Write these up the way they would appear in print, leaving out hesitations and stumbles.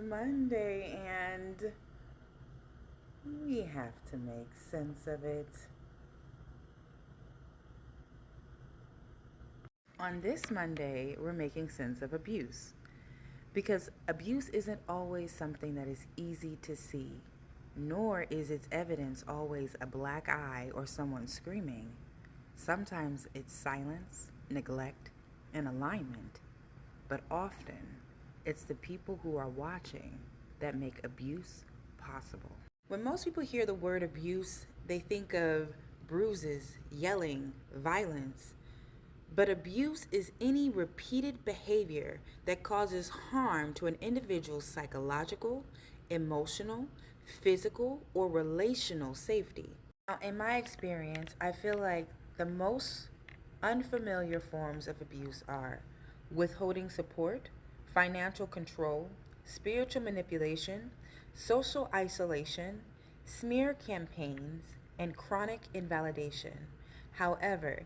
Monday and we have to make sense of it. On this Monday, we're making sense of abuse because abuse isn't always something that is easy to see, nor is its evidence always a black eye or someone screaming. Sometimes it's silence, neglect, and alignment, but often it's the people who are watching that make abuse possible. When most people hear the word abuse, they think of bruises, yelling, violence. But abuse is any repeated behavior that causes harm to an individual's psychological, emotional, physical, or relational safety. Now, in my experience, I feel like the most unfamiliar forms of abuse are withholding support, financial control, spiritual manipulation, social isolation, smear campaigns, and chronic invalidation. However,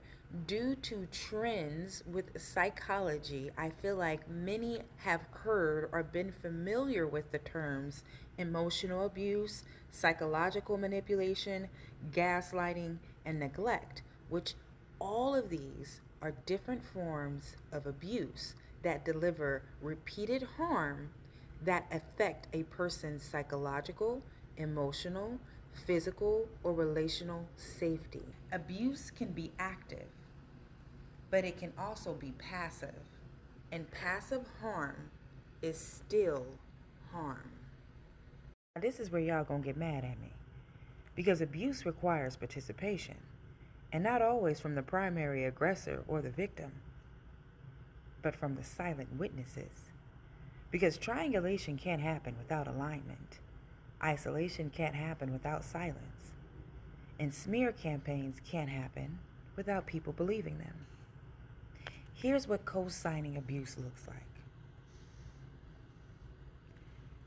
due to trends with psychology, I feel like many have heard or been familiar with the terms emotional abuse, psychological manipulation, gaslighting, and neglect, which all of these are different forms of abuse that deliver repeated harm that affect a person's psychological, emotional, physical, or relational safety. Abuse can be active, but it can also be passive. And passive harm is still harm. Now, this is where y'all gonna get mad at me. Because abuse requires participation, and not always from the primary aggressor or the victim, but from the silent witnesses. Because triangulation can't happen without alignment. Isolation can't happen without silence. And smear campaigns can't happen without people believing them. Here's what co-signing abuse looks like.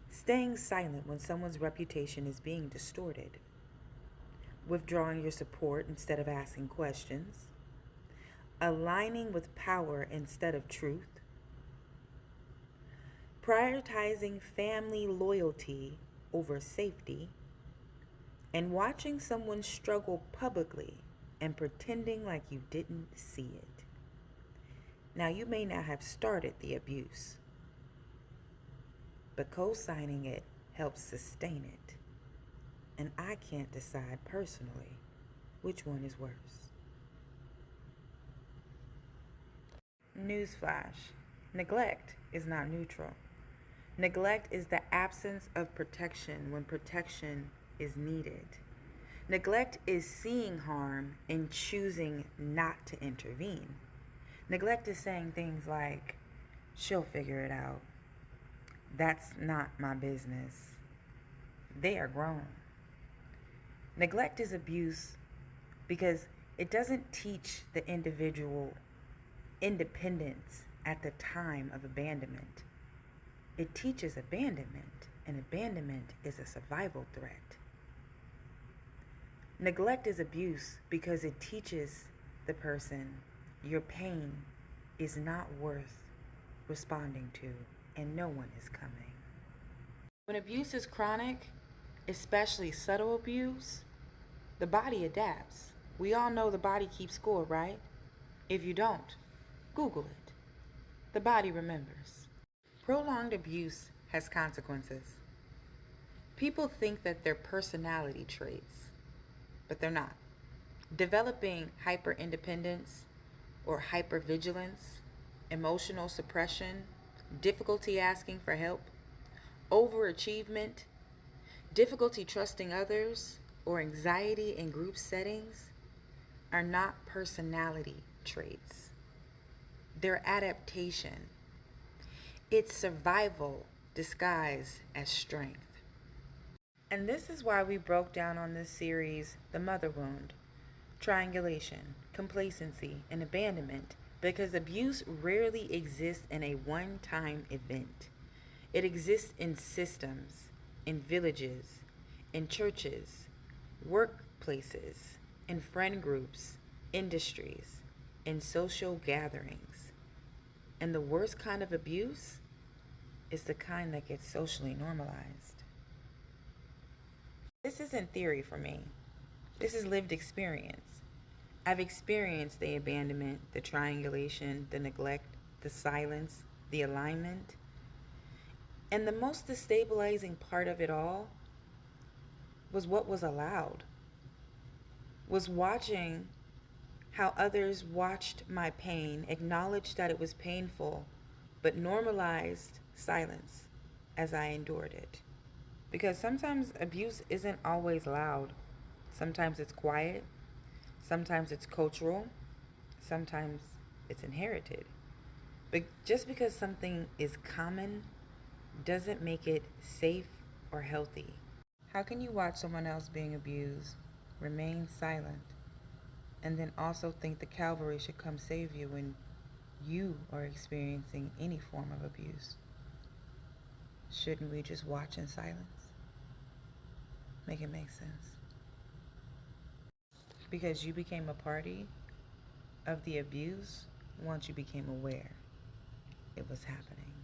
Staying silent when someone's reputation is being distorted. Withdrawing your support instead of asking questions. Aligning with power instead of truth. Prioritizing family loyalty over safety. And watching someone struggle publicly and pretending like you didn't see it. Now, you may not have started the abuse, but co-signing it helps sustain it. And I can't decide personally which one is worse. Newsflash: neglect is not neutral. Neglect is the absence of protection when protection is needed. Neglect is seeing harm and choosing not to intervene. Neglect is saying things like, she'll figure it out. That's not my business. They are grown. Neglect is abuse because it doesn't teach the individual independence at the time of abandonment. It teaches abandonment, and abandonment is a survival threat. Neglect is abuse because it teaches the person your pain is not worth responding to, and no one is coming. When abuse is chronic, especially subtle abuse, the body adapts. We all know the body keeps score, right? If you don't, Google it. The body remembers. Prolonged abuse has consequences. People think that they're personality traits, but they're not. Developing hyper-independence or hypervigilance, emotional suppression, difficulty asking for help, overachievement, difficulty trusting others, or anxiety in group settings are not personality traits. They're adaptation. It's survival disguised as strength. And this is why we broke down on this series the mother wound, triangulation, complacency, and abandonment, because abuse rarely exists in a one-time event. It exists in systems, in villages, in churches, workplaces, in friend groups, industries, in social gatherings. And the worst kind of abuse is the kind that gets socially normalized. This isn't theory for me. This is lived experience. I've experienced the abandonment, the triangulation, the neglect, the silence, the alignment. And the most destabilizing part of it all was what was allowed, was watching how others watched my pain, acknowledged that it was painful, but normalized silence as I endured it. Because sometimes abuse isn't always loud. Sometimes it's quiet. Sometimes it's cultural. Sometimes it's inherited. But just because something is common doesn't make it safe or healthy. How can you watch someone else being abused, remain silent, and then also think the cavalry should come save you when you are experiencing any form of abuse? Shouldn't we just watch in silence? Make it make sense. Because you became a party of the abuse once you became aware it was happening.